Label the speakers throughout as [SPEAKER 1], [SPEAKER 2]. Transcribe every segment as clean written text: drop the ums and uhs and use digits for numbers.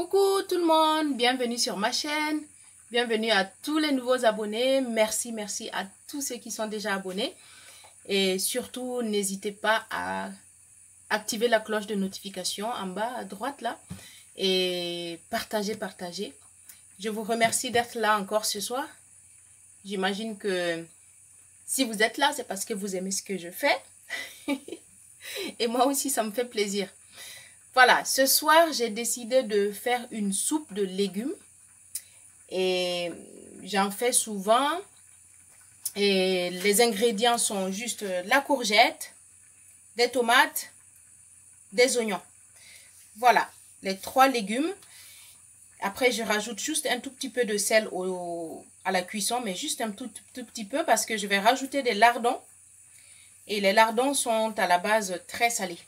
[SPEAKER 1] Coucou tout le monde, bienvenue sur ma chaîne, bienvenue à tous les nouveaux abonnés, merci à tous ceux qui sont déjà abonnés et surtout n'hésitez pas à activer la cloche de notification en bas à droite là et partagez. Je vous remercie d'être là encore ce soir. J'imagine que si vous êtes là, c'est parce que vous aimez ce que je fais et moi aussi ça me fait plaisir. Voilà, ce soir, j'ai décidé de faire une soupe de légumes et j'en fais souvent et les ingrédients sont juste la courgette, des tomates, des oignons. Voilà, les 3 légumes. Après, je rajoute juste un tout petit peu de sel à la cuisson, mais juste un tout petit peu parce que je vais rajouter des lardons et les lardons sont à la base très salés.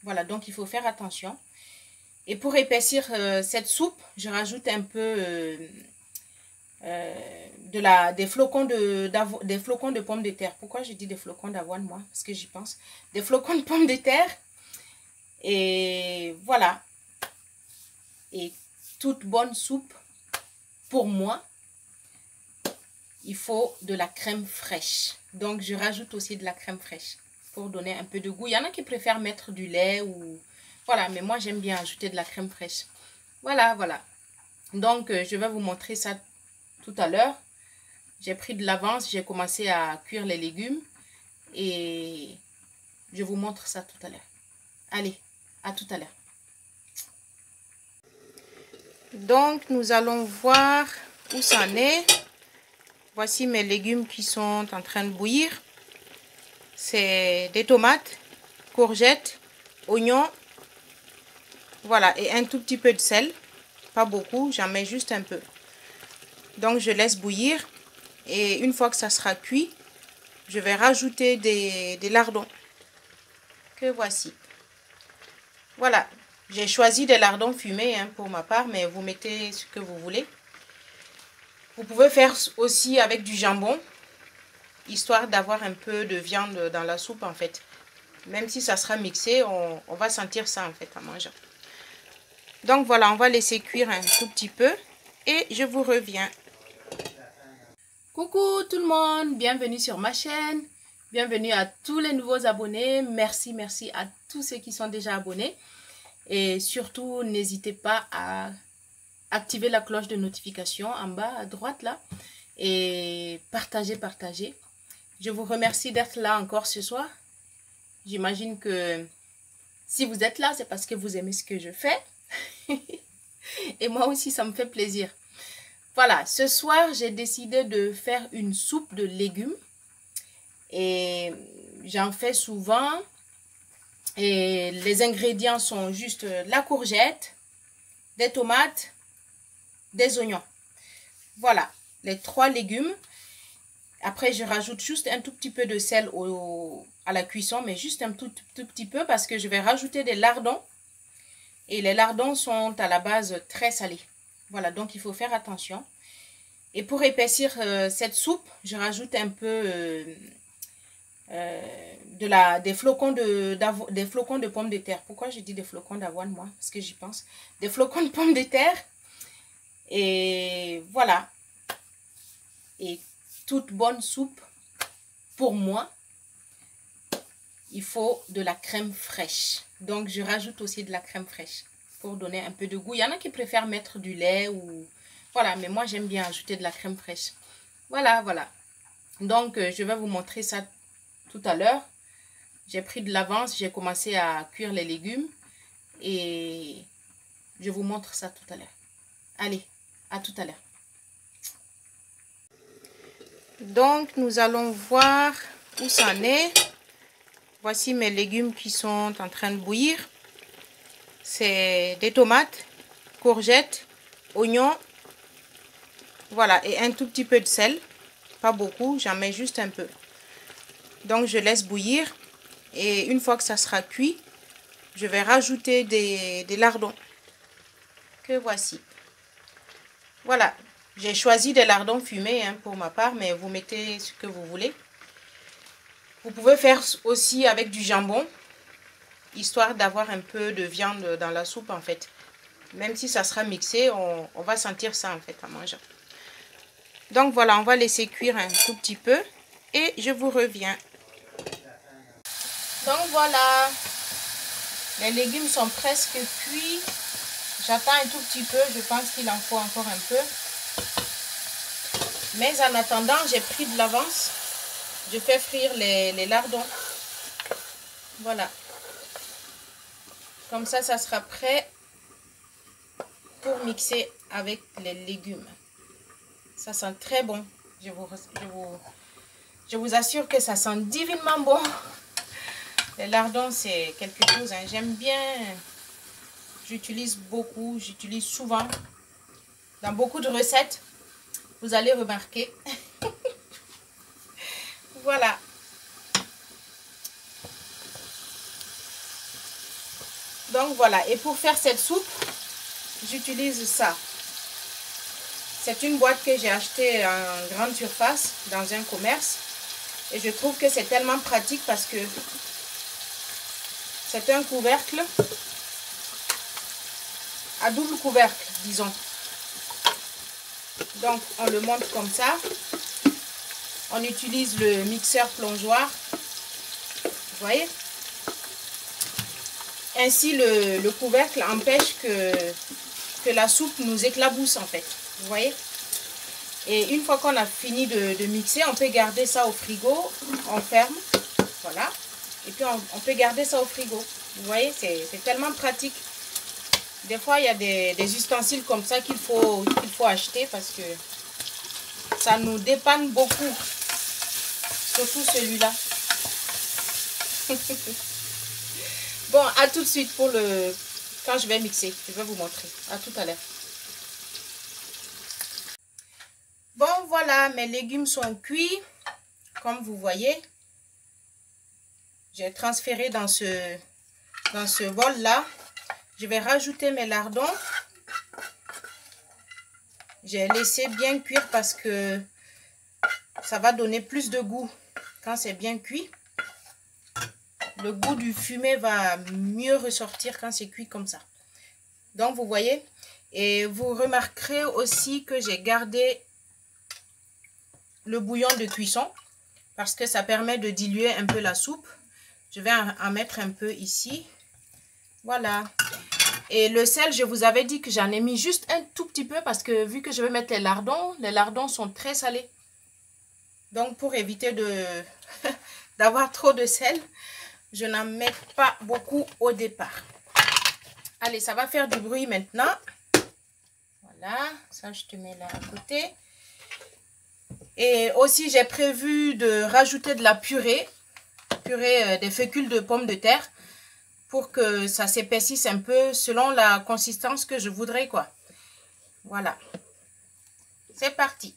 [SPEAKER 1] Voilà, donc il faut faire attention. Et pour épaissir cette soupe, je rajoute un peu des flocons de pommes de terre. Pourquoi je dis des flocons d'avoine, moi? Parce que j'y pense. Des flocons de pommes de terre. Et voilà. Et toute bonne soupe, pour moi, il faut de la crème fraîche. Donc, je rajoute aussi de la crème fraîche pour donner un peu de goût. Il y en a qui préfèrent mettre du lait ou... Voilà, mais moi, j'aime bien ajouter de la crème fraîche. Voilà. Donc, je vais vous montrer ça tout à l'heure. J'ai pris de l'avance, j'ai commencé à cuire les légumes. Et je vous montre ça tout à l'heure. Allez, à tout à l'heure. Donc, nous allons voir où ça en est. Voici mes légumes qui sont en train de bouillir. C'est des tomates, courgettes, oignons. Voilà, et un tout petit peu de sel. Pas beaucoup, j'en mets juste un peu. Donc, je laisse bouillir. Et une fois que ça sera cuit, je vais rajouter des lardons. Que voici. Voilà, j'ai choisi des lardons fumés pour ma part, mais vous mettez ce que vous voulez. Vous pouvez faire aussi avec du jambon, histoire d'avoir un peu de viande dans la soupe en fait. Même si ça sera mixé, on va sentir ça en fait en mangeant. Donc voilà, on va laisser cuire un tout petit peu et je vous reviens. Coucou tout le monde, bienvenue sur ma chaîne, bienvenue à tous les nouveaux abonnés, merci à tous ceux qui sont déjà abonnés et surtout n'hésitez pas à activer la cloche de notification en bas à droite là et partagez. Je vous remercie d'être là encore ce soir. J'imagine que si vous êtes là, c'est parce que vous aimez ce que je fais et moi aussi ça me fait plaisir. Voilà, ce soir, j'ai décidé de faire une soupe de légumes et j'en fais souvent et les ingrédients sont juste la courgette, des tomates, des oignons. Voilà, les 3 légumes. Après, je rajoute juste un tout petit peu de sel à la cuisson, mais juste un tout petit peu parce que je vais rajouter des lardons et les lardons sont à la base très salés. Voilà, donc il faut faire attention. Et pour épaissir cette soupe, je rajoute un peu des flocons de pommes de terre. Pourquoi je dis des flocons d'avoine, moi? Parce que j'y pense. Des flocons de pommes de terre. Et voilà. Et toute bonne soupe, pour moi, il faut de la crème fraîche. Donc, je rajoute aussi de la crème fraîche pour donner un peu de goût. Il y en a qui préfèrent mettre du lait ou... Voilà, mais moi, j'aime bien ajouter de la crème fraîche. Voilà. Donc, je vais vous montrer ça tout à l'heure. J'ai pris de l'avance, j'ai commencé à cuire les légumes. Et je vous montre ça tout à l'heure. Allez, à tout à l'heure. Donc, nous allons voir où ça en est. Voici mes légumes qui sont en train de bouillir. C'est des tomates, courgettes, oignons. Voilà, et un tout petit peu de sel. Pas beaucoup, j'en mets juste un peu. Donc, je laisse bouillir. Et une fois que ça sera cuit, je vais rajouter des lardons. Que voici. Voilà, j'ai choisi des lardons fumés pour ma part, mais vous mettez ce que vous voulez. Vous pouvez faire aussi avec du jambon, histoire d'avoir un peu de viande dans la soupe en fait. Même si ça sera mixé, on va sentir ça en fait en mangeant. Donc voilà, on va laisser cuire un tout petit peu et je vous reviens. Donc voilà, les légumes sont presque cuits. J'attends un tout petit peu, je pense qu'il en faut encore un peu. Mais en attendant, j'ai pris de l'avance. Je fais frire les lardons. Voilà. Comme ça sera prêt pour mixer avec les légumes. Ça sent très bon. Je vous assure que ça sent divinement bon. Les lardons, c'est quelque chose, hein. J'aime bien. J'utilise beaucoup, j'utilise souvent. Dans beaucoup de recettes, vous allez remarquer. Voilà. Donc voilà. Et pour faire cette soupe, j'utilise ça. C'est une boîte que j'ai achetée en grande surface dans un commerce. Et je trouve que c'est tellement pratique parce que c'est un couvercle à double couvercle, disons. Donc on le monte comme ça. On utilise le mixeur plongeoir. Vous voyez? Ainsi le couvercle empêche que la soupe nous éclabousse en fait. Vous voyez? Et une fois qu'on a fini de mixer, on peut garder ça au frigo. On ferme. Voilà. Et puis on peut garder ça au frigo. Vous voyez? C'est tellement pratique. Des fois, il y a des ustensiles comme ça qu'il faut acheter parce que ça nous dépanne beaucoup. Surtout celui-là. Bon, à tout de suite pour quand je vais mixer. Je vais vous montrer. À tout à l'heure. Bon, voilà, mes légumes sont cuits. Comme vous voyez, j'ai transféré dans ce bol-là. Je vais rajouter mes lardons. J'ai laissé bien cuire parce que ça va donner plus de goût quand c'est bien cuit. Le goût du fumé va mieux ressortir quand c'est cuit comme ça. Donc, vous voyez. Et vous remarquerez aussi que j'ai gardé le bouillon de cuisson parce que ça permet de diluer un peu la soupe. Je vais en mettre un peu ici. Voilà. Et le sel, je vous avais dit que j'en ai mis juste un tout petit peu parce que vu que je vais mettre les lardons sont très salés. Donc, pour éviter d'avoir trop de sel, je n'en mets pas beaucoup au départ. Allez, ça va faire du bruit maintenant. Voilà, ça je te mets là à côté. Et aussi, j'ai prévu de rajouter de la purée des fécule de pommes de terre pour que ça s'épaississe un peu selon la consistance que je voudrais, quoi. Voilà. C'est parti.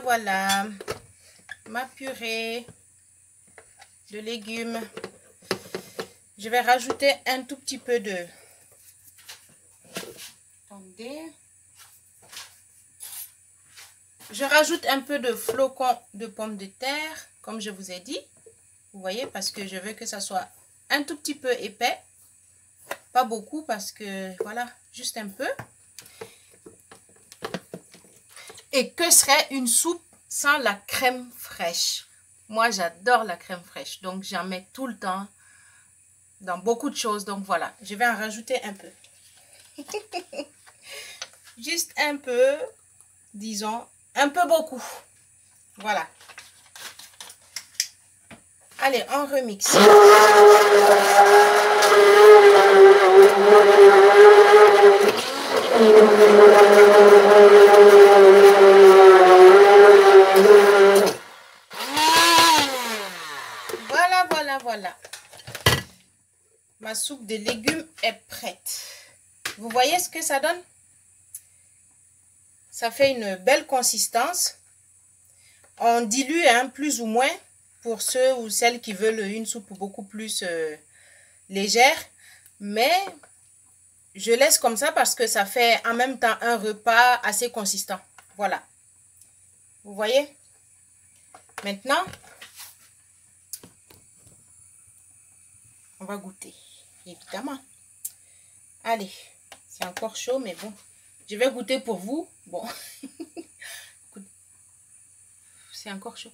[SPEAKER 1] Voilà, ma purée de légumes. Je vais rajouter un tout petit peu de... Attendez. Je rajoute un peu de flocons de pommes de terre, comme je vous ai dit. Vous voyez, parce que je veux que ça soit un tout petit peu épais. Pas beaucoup, parce que, voilà, juste un peu. Et que serait une soupe sans la crème fraîche? Moi, j'adore la crème fraîche. Donc, j'en mets tout le temps dans beaucoup de choses. Donc, voilà. Je vais en rajouter un peu. Juste un peu, disons, un peu beaucoup. Voilà. Allez, on remixe. Voilà, voilà. Ma soupe de légumes est prête. Vous voyez ce que ça donne? Ça fait une belle consistance. On dilue plus ou moins pour ceux ou celles qui veulent une soupe beaucoup plus légère. Mais je laisse comme ça parce que ça fait en même temps un repas assez consistant. Voilà. Vous voyez? Maintenant, on va goûter, évidemment. Allez, c'est encore chaud, mais bon. Je vais goûter pour vous. Bon. C'est encore chaud.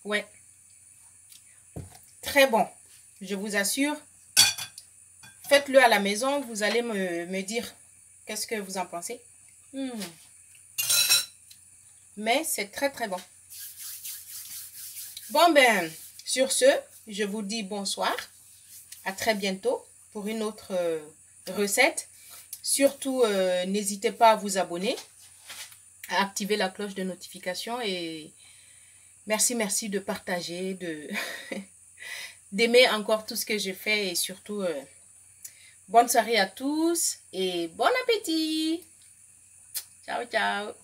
[SPEAKER 1] Ouais. Très bon. Je vous assure. Faites-le à la maison. Vous allez me dire qu'est-ce que vous en pensez. Mais c'est très très bon. Bon ben, sur ce, je vous dis bonsoir. À très bientôt pour une autre recette. Surtout, n'hésitez pas à vous abonner, à activer la cloche de notification et merci de partager, d'aimer encore tout ce que je fais et surtout, bonne soirée à tous et bon appétit. Ciao, ciao.